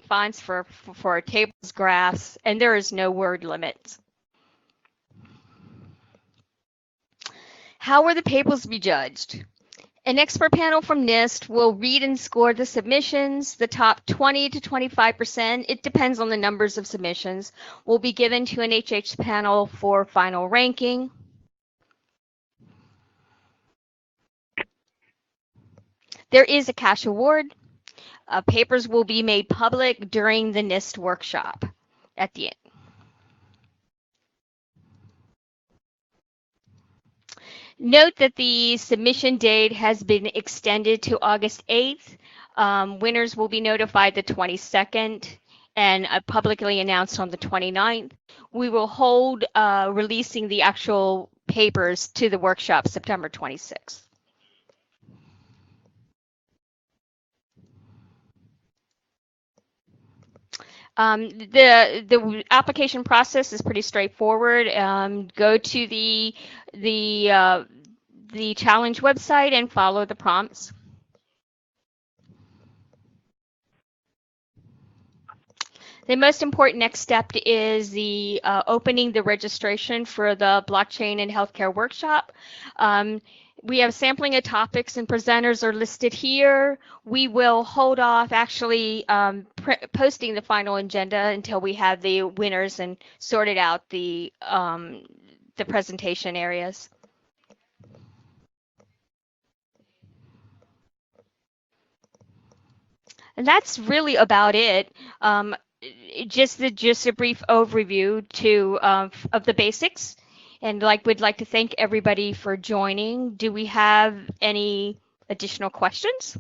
Fonts for tables, graphs, and there is no word limit. How will the papers be judged? An expert panel from NIST will read and score the submissions. The top 20 to 25%, it depends on the numbers of submissions, will be given to an HH panel for final ranking. There is a cash award. Papers will be made public during the NIST workshop at the end. Note that the submission date has been extended to August 8th. Winners will be notified the 22nd and publicly announced on the 29th. We will hold releasing the actual papers to the workshop September 26th. The application process is pretty straightforward. Go to the challenge website and follow the prompts. The most important next step is the opening the registration for the blockchain and healthcare workshop. We have sampling of topics and presenters are listed here. We will hold off actually posting the final agenda until we have the winners and sorted out the presentation areas. And that's really about it. Just a brief overview of the basics. And we'd like to thank everybody for joining. Do we have any additional questions?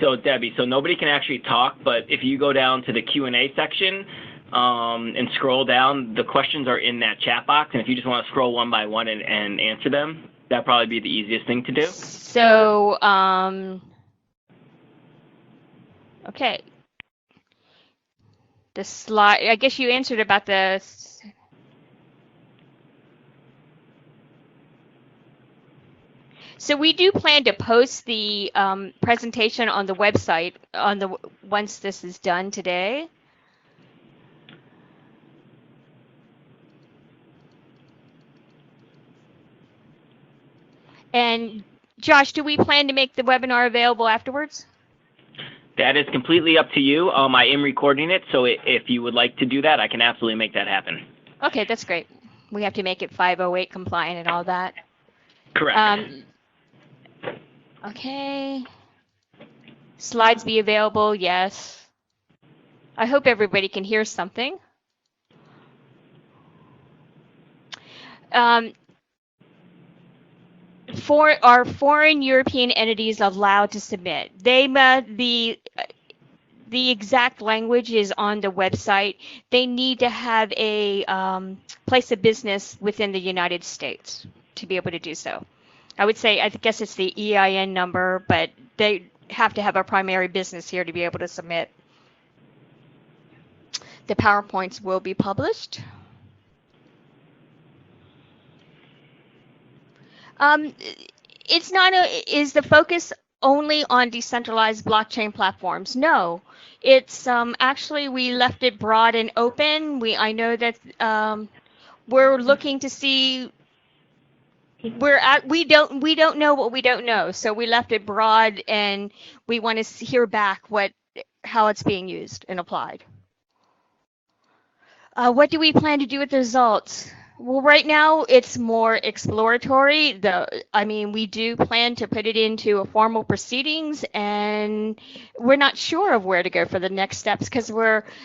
So Debbie, so nobody can actually talk, but if you go down to the Q&A section and scroll down, the questions are in that chat box. And if you just want to scroll one by one and answer them, that'd probably be the easiest thing to do. So, okay. The slide, I guess you answered about the... So we do plan to post the presentation on the website once this is done today. And Josh, do we plan to make the webinar available afterwards? That is completely up to you. I am recording it, so if you would like to do that, I can absolutely make that happen. Okay, that's great. We have to make it 508 compliant and all that. Correct. Okay. Slides be available, yes. I hope everybody can hear something. Are foreign European entities allowed to submit? The exact language is on the website. They need to have a place of business within the United States to be able to do so. I guess it's the EIN number, but they have to have a primary business here to be able to submit. The PowerPoints will be published. Is the focus only on decentralized blockchain platforms? No, it's actually we left it broad and open. I know that we're looking to see we don't know what we don't know, so we left it broad and we want to hear back how it's being used and applied. What do we plan to do with the results? Well, right now it's more exploratory. We do plan to put it into a formal proceedings, and we're not sure of where to go for the next steps because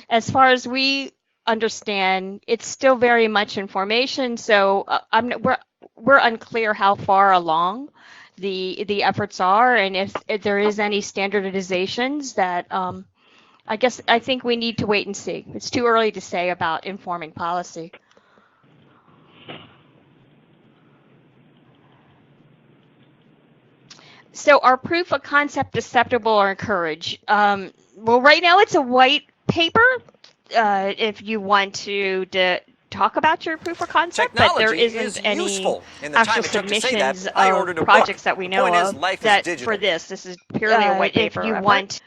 as far as we understand, it's still very much in formation. So we're unclear how far along the efforts are, and if there is any standardizations that I think we need to wait and see. It's too early to say about informing policy. So are proof of concept acceptable or encouraged? Well, right now it's a white paper. If you want to talk about your proof of concept, but there Technology isn't is any useful. In the actual time it took to say that, submissions I of ordered a projects book. that we The know point is, of life is that digital. for this. This is purely a white paper. If you effort. want,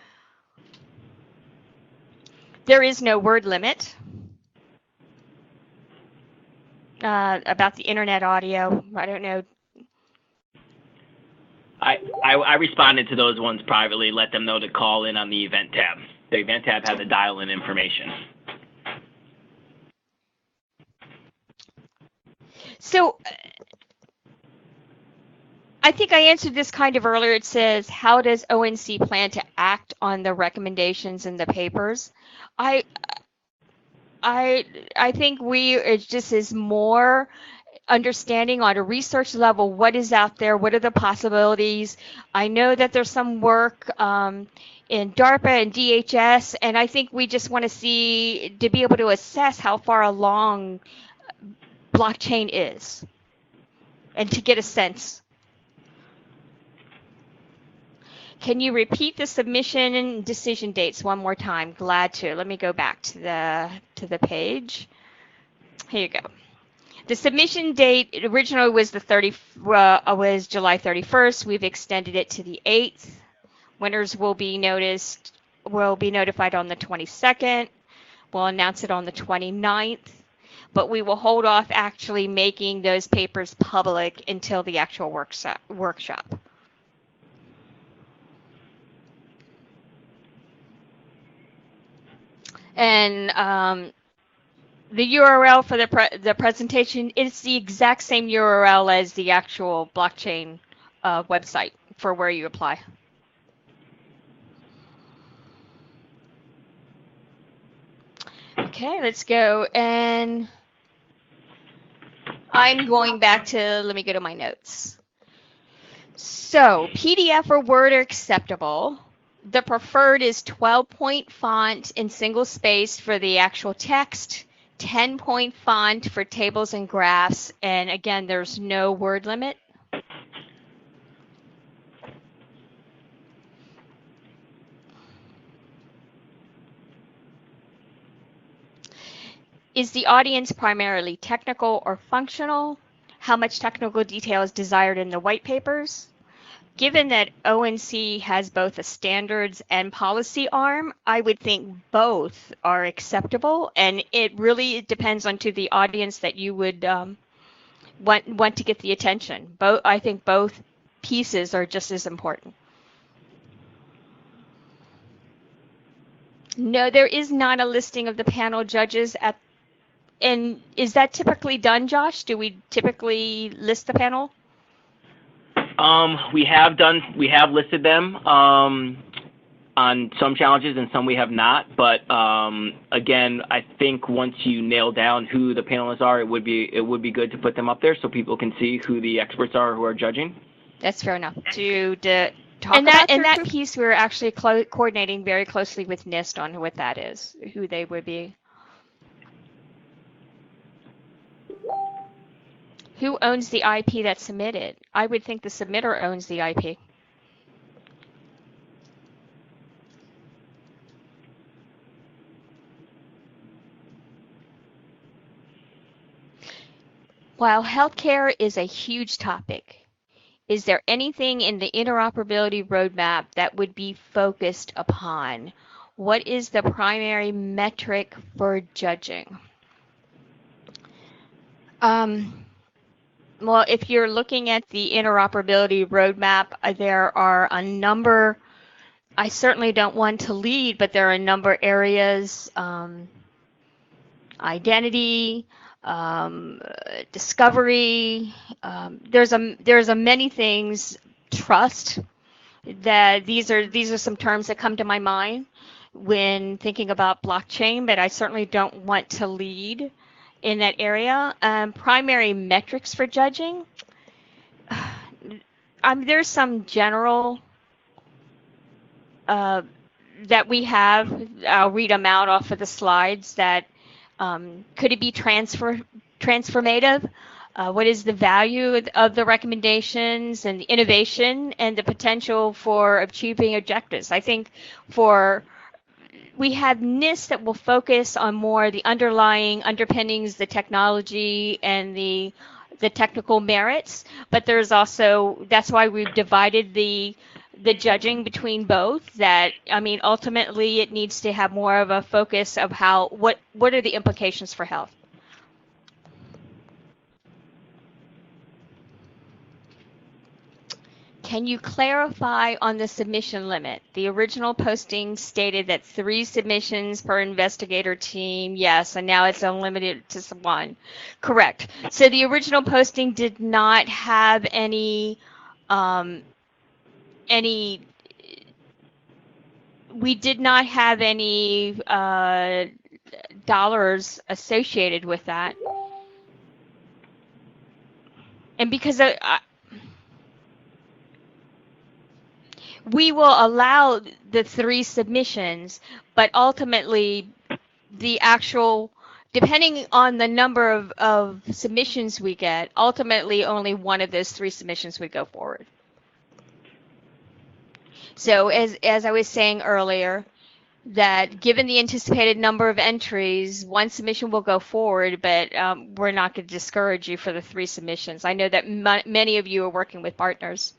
there is no word limit. About the internet audio, I don't know. I responded to those ones privately, let them know to call in on the event tab. The event tab had the dial-in information. So I think I answered this kind of earlier. It says, how does ONC plan to act on the recommendations in the papers? I think it just is more understanding on a research level what is out there, what are the possibilities. I know that there's some work in DARPA and DHS, and I think we just want to be able to assess how far along blockchain is and to get a sense. Can you repeat the submission and decision dates one more time? Glad to. Let me go back to the page. Here you go. The submission date originally was was July 31st. We've extended it to the 8th. Winners will be notified on the 22nd. We'll announce it on the 29th, but we will hold off actually making those papers public until the actual workshop. And the URL for the presentation is the exact same URL as the actual blockchain website for where you apply. Okay, let's go. And I'm going back to, let me go to my notes. So PDF or Word are acceptable. The preferred is 12-point font in single space for the actual text, 10-point font for tables and graphs, and again, there's no word limit. Is the audience primarily technical or functional? How much technical detail is desired in the white papers? Given that ONC has both a standards and policy arm, I would think both are acceptable, and it really depends on to the audience that you would want to get the attention. I think both pieces are just as important. No, there is not a listing of the panel judges and is that typically done, Josh? Do we typically list the panel? We have listed them on some challenges and some we have not. But again, I think once you nail down who the panelists are, it would be good to put them up there so people can see who the experts are who are judging. That's fair enough. To talk about that piece, we're actually coordinating very closely with NIST on what that is, who they would be. Who owns the IP that's submitted? I would think the submitter owns the IP. While healthcare is a huge topic, is there anything in the interoperability roadmap that would be focused upon? What is the primary metric for judging? Well, if you're looking at the interoperability roadmap, there are a number, I certainly don't want to lead, but there are a number of areas, identity, discovery, there's a many things, trust, that these are some terms that come to my mind when thinking about blockchain, but I certainly don't want to lead in that area. Primary metrics for judging. There's some general that we have. I'll read them out off of the slides. That could it be transformative? What is the value of the recommendations and the innovation and the potential for achieving objectives? I think for we have NIST that will focus on more the underlying underpinnings, the technology, and the technical merits. But there's also, that's why we've divided the judging between both. That, I mean, ultimately it needs to have more of a focus of how what are the implications for health. Can you clarify on the submission limit? The original posting stated that 3 submissions per investigator team. Yes, and now it's unlimited to 1. Correct. So the original posting did not have any. We did not have any dollars associated with that, and because we will allow the 3 submissions, but ultimately the actual, depending on the number of submissions we get, ultimately only one of those 3 submissions would go forward. So as I was saying earlier, that given the anticipated number of entries, 1 submission will go forward, but we're not going to discourage you for the 3 submissions. I know that many of you are working with partners.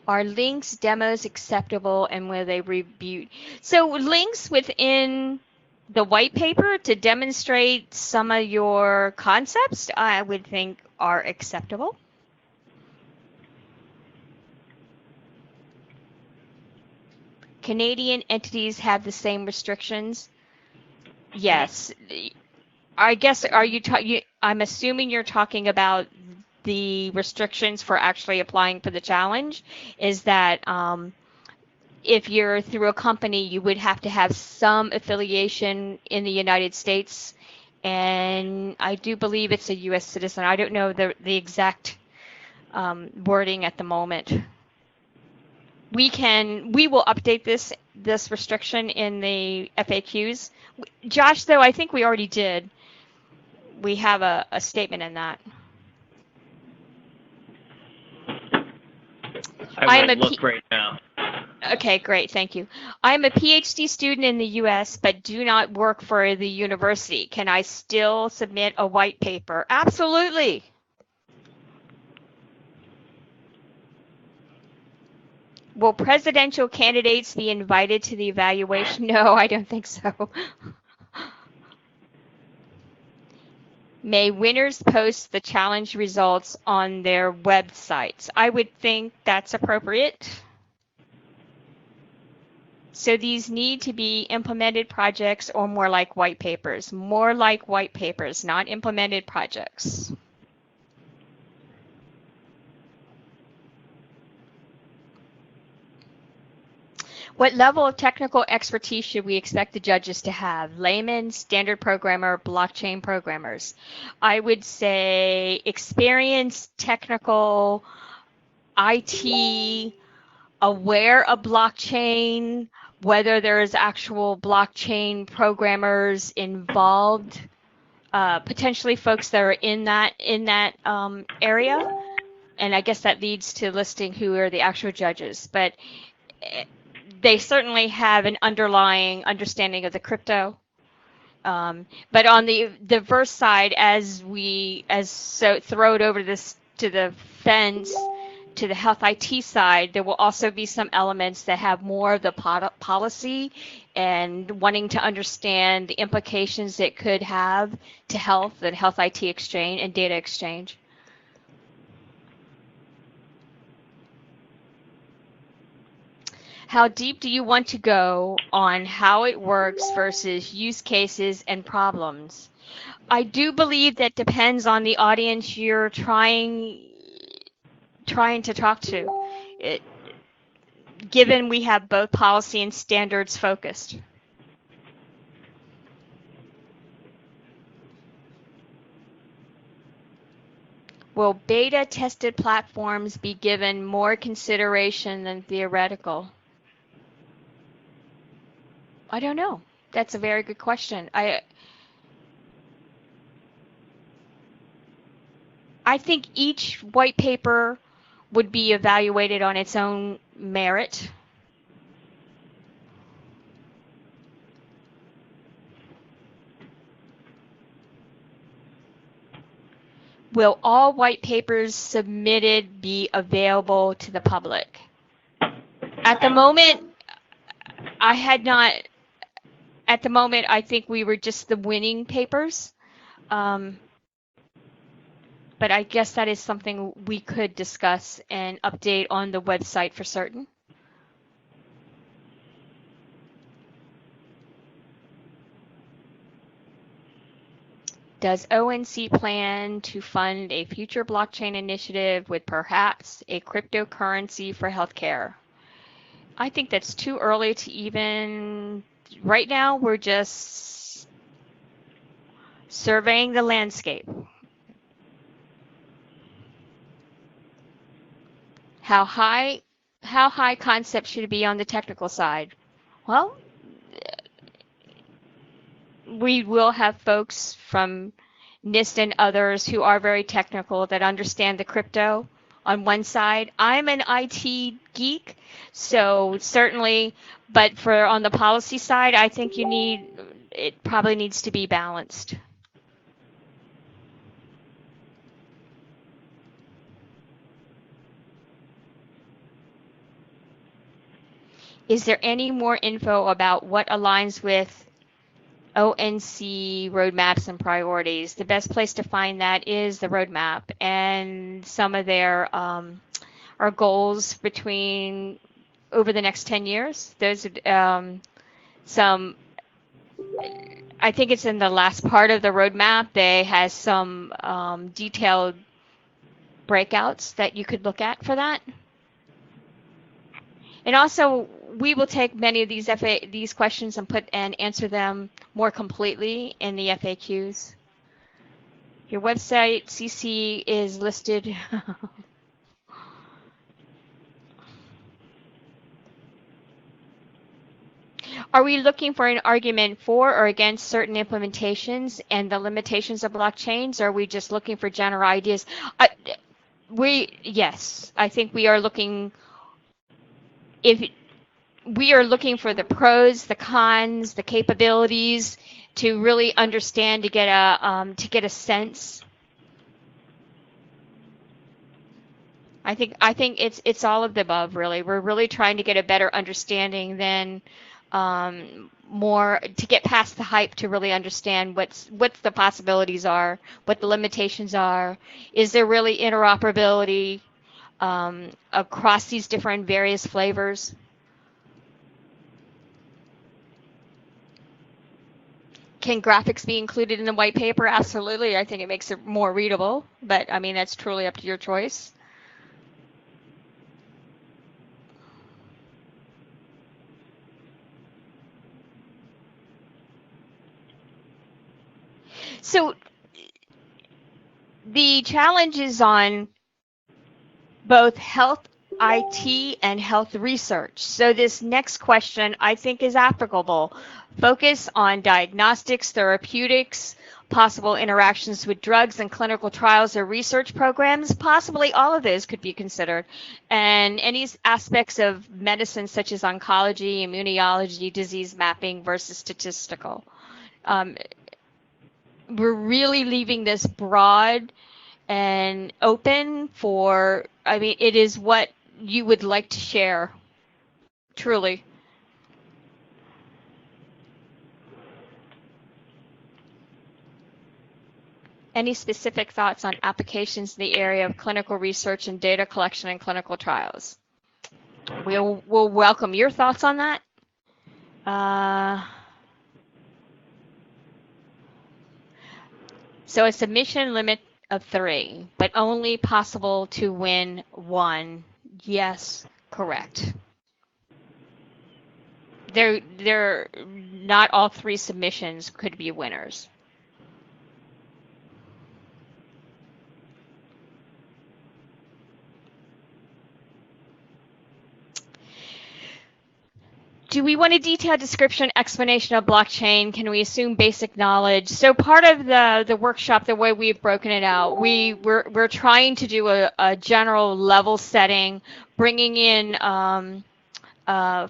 Are links, demos acceptable, and will they review? So links within the white paper to demonstrate some of your concepts, I would think are acceptable. Canadian entities have the same restrictions. Yes. I guess, I'm assuming you're talking about the restrictions for actually applying for the challenge, is that if you're through a company, you would have to have some affiliation in the United States, and I do believe it's a U.S. citizen. I don't know the exact wording at the moment. We will update this restriction in the FAQs. Josh, though, I think we already did. We have a statement in that. I will look right now. Okay, great, thank you. I'm a PhD student in the U.S., but do not work for the university. Can I still submit a white paper? Absolutely. Will presidential candidates be invited to the evaluation? No, I don't think so. May winners post the challenge results on their websites? I would think that's appropriate. So these need to be implemented projects or more like white papers? More like white papers, not implemented projects. What level of technical expertise should we expect the judges to have? Layman, standard programmer, blockchain programmers? I would say experienced, technical, IT, aware of blockchain, whether there's actual blockchain programmers involved, potentially folks that are in that area. And I guess that leads to listing who are the actual judges. But they certainly have an underlying understanding of the crypto. But on the verse side, so throw it over to the fence, to the HealthIT side, there will also be some elements that have more of the policy and wanting to understand the implications it could have to health and health IT exchange and data exchange. How deep do you want to go on how it works versus use cases and problems? I do believe that depends on the audience you're trying to talk to. Given we have both policy and standards focused. Will beta tested platforms be given more consideration than theoretical? I don't know. That's a very good question. I think each white paper would be evaluated on its own merit. Will all white papers submitted be available to the public? At the moment, I had not, at the moment, I think we were just the winning papers. But I guess that is something we could discuss and update on the website for certain. Does ONC plan to fund a future blockchain initiative with perhaps a cryptocurrency for healthcare? I think that's too early to even, right now we're just surveying the landscape. How high concept should it be on the technical side? Well, we will have folks from NIST and others who are very technical that understand the crypto on one side. I'm an IT geek, so certainly, but for on the policy side, I think it probably needs to be balanced. Is there any more info about what aligns with ONC roadmaps and priorities? The best place to find that is the roadmap and some of their our goals between over the next 10 years. There's some, I think it's in the last part of the roadmap. They has some detailed breakouts that you could look at for that. And also, we will take many of these questions and answer them more completely in the FAQs. Your website CC is listed. Are we looking for an argument for or against certain implementations and the limitations of blockchains? Or are we just looking for general ideas? Yes, I think we are looking. If we are looking for the pros, the cons, the capabilities to really understand to get a sense. I think it's all of the above, really. We're really trying to get a better understanding than more to get past the hype to really understand what the possibilities are, what the limitations are. Is there really interoperability across these different various flavors? Can graphics be included in the white paper? Absolutely. I think it makes it more readable, but I mean, that's truly up to your choice. So the challenge is on both health IT and health research. So this next question I think is applicable. Focus on diagnostics, therapeutics, possible interactions with drugs and clinical trials or research programs. Possibly all of those could be considered. And any aspects of medicine such as oncology, immunology, disease mapping versus statistical. We're really leaving this broad and open for, I mean, it is what you would like to share, truly. Any specific thoughts on applications in the area of clinical research and data collection and clinical trials? We'll welcome your thoughts on that. So a submission limit of 3, but only possible to win 1. Yes, correct. They're not all 3 submissions could be winners. Do we want a detailed description, explanation of blockchain? Can we assume basic knowledge? So part of the workshop, the way we've broken it out, we're trying to do a general level setting, bringing in uh,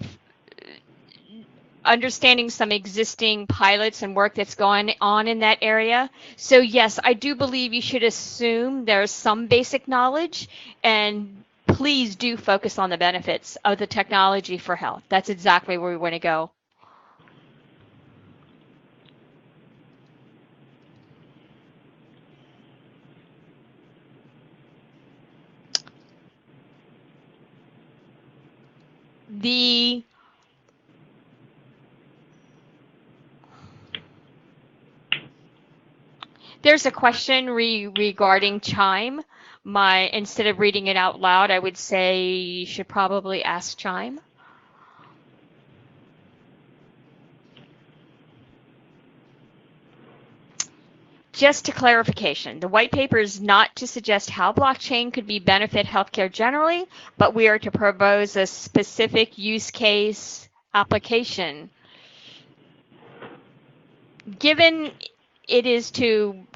understanding some existing pilots and work that's going on in that area. So yes, I do believe you should assume there's some basic knowledge, and please do focus on the benefits of the technology for health. That's exactly where we want to go. There's a question regarding Chime. Instead of reading it out loud, I would say you should probably ask Chime. Just to clarification, the white paper is not to suggest how blockchain could be benefit healthcare generally, but we are to propose a specific use case application. Given it is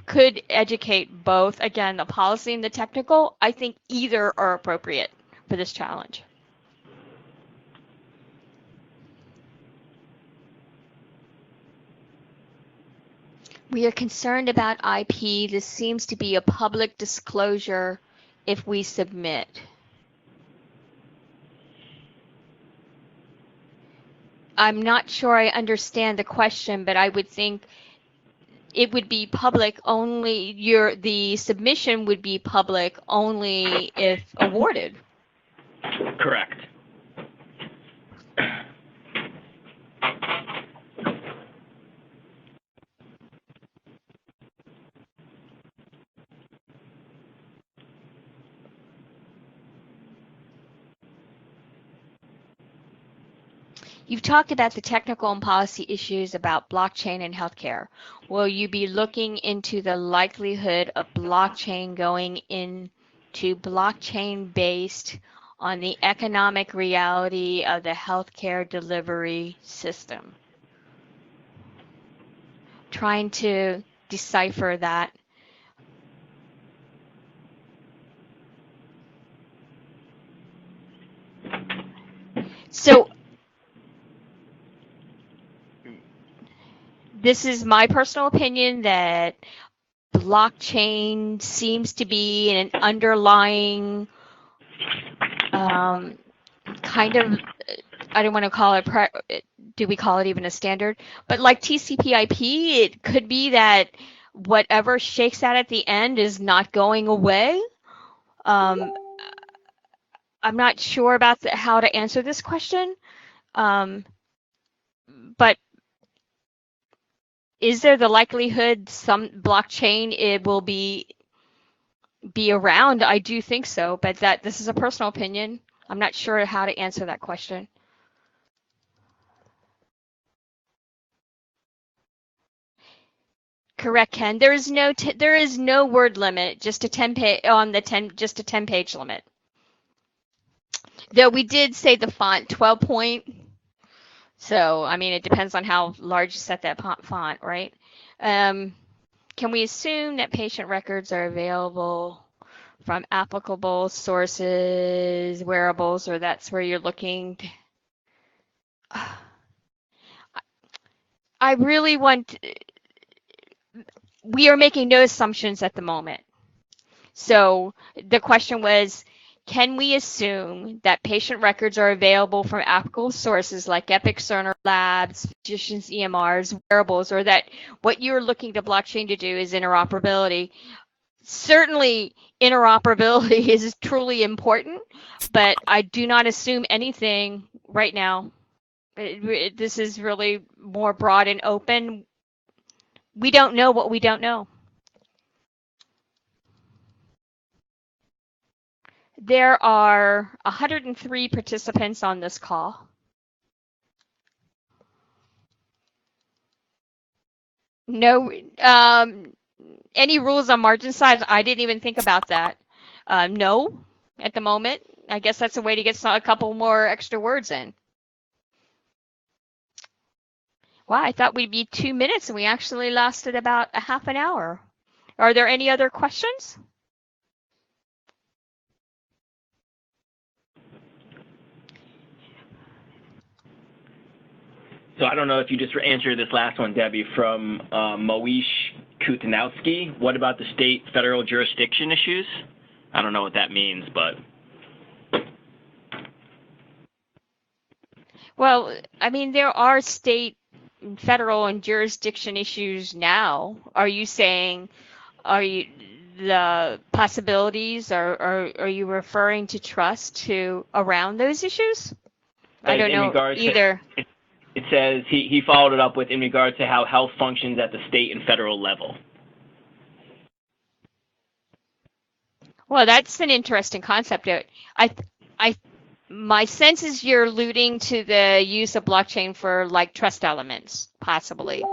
could educate both, again, the policy and the technical, I think either are appropriate for this challenge. We are concerned about IP. This seems to be a public disclosure if we submit. I'm not sure I understand the question, but I would think it would be public only, the submission would be public only if awarded. Correct. You've talked about the technical and policy issues about blockchain and healthcare. Will you be looking into the likelihood of blockchain going into blockchain based on the economic reality of the healthcare delivery system? Trying to decipher that. So this is my personal opinion that blockchain seems to be an underlying kind of, I don't want to call it, do we call it even a standard? But like TCP/IP, it could be that whatever shakes out at the end is not going away. I'm not sure about how to answer this question, but is there the likelihood some blockchain it will be around? I do think so, but this is a personal opinion. I'm not sure how to answer that question. Correct, Ken. There is no word limit, just a 10-page limit. Though we did say the font 12 point. So, I mean, it depends on how large you set that font, right? Can we assume that patient records are available from applicable sources, wearables, or that's where you're looking? I really we are making no assumptions at the moment. So the question was, can we assume that patient records are available from applicable sources like Epic, Cerner, labs, physicians, EMRs, wearables, or that what you're looking to blockchain to do is interoperability? Certainly, interoperability is truly important, but I do not assume anything right now. This is really more broad and open. We don't know what we don't know. There are 103 participants on this call. No, any rules on margin size? I didn't even think about that. No, at the moment. I guess that's a way to get a couple more extra words in. Wow, I thought we'd be 2 minutes and we actually lasted about a half an hour. Are there any other questions? So I don't know if you just answered this last one, Debbie, from Moish Kutanowski. What about the state federal jurisdiction issues? I don't know what that means, but. Well, I mean, there are state, federal, and jurisdiction issues now. Are you saying, are you the possibilities, are you referring to trust to around those issues? I don't In know regards to, either. it says he followed it up with in regards to how health functions at the state and federal level. Well, that's an interesting concept. I, my sense is you're alluding to the use of blockchain for like trust elements, possibly,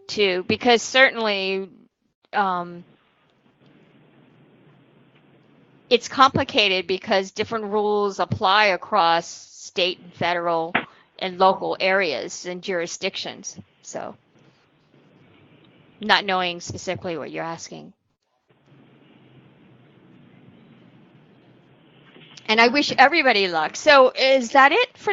too, because certainly it's complicated because different rules apply across state and federal and local areas and jurisdictions. So, not knowing specifically what you're asking. And I wish everybody luck. So is that it for?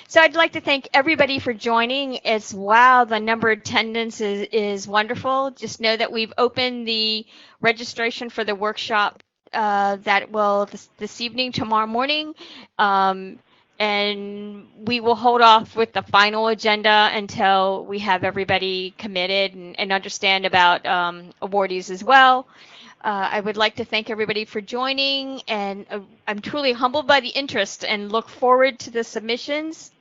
So I'd like to thank everybody for joining. It's wow, the number of attendance is wonderful. Just know that we've opened the registration for the workshop that will this evening, tomorrow morning. And we will hold off with the final agenda until we have everybody committed and understand about awardees as well. I would like to thank everybody for joining, and I'm truly humbled by the interest and look forward to the submissions.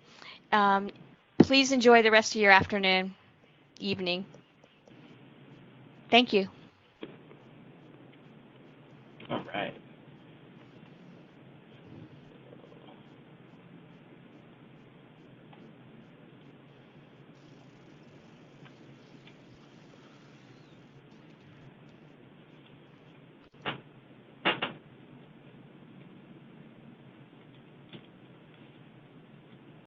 Please enjoy the rest of your afternoon, evening. Thank you. All right.